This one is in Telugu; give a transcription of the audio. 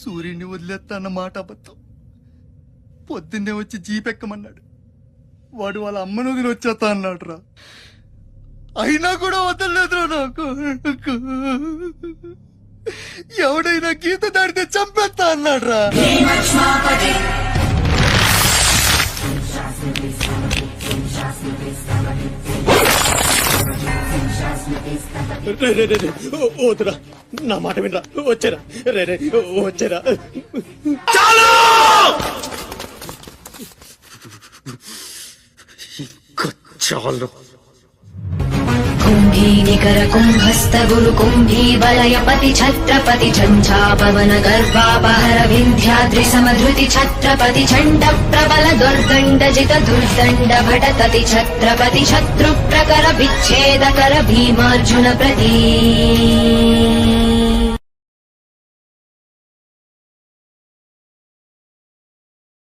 సూర్యుడిని వదిలేస్తా అన్న మాట అబద్ధం. పొద్దున్నే వచ్చి జీపెక్కమన్నాడు. వాడు వాళ్ళ అమ్మను వదిలి వచ్చేస్తా అన్నాడు రా. అయినా కూడా వదలలేదురా నాకు. ఎవడైనా గీత దాడితే చంపేస్తా అన్నాడు రా. వద్దురా, నా మాట వినరా. వచ్చారా రే వచ్చారా. చాలు. कुम्भी निकर कुम्भस्थ गुरु कुम्भी वलय पति छत्रपति झंझा पवन गर्वापहर विंध्याद्रि समधृति छत्रपति चंड प्रबल दुर्दंड जित दुर्दंड भटतति छत्रपति शत्रु प्रकर विच्छेद कर भीमार्जुन प्रति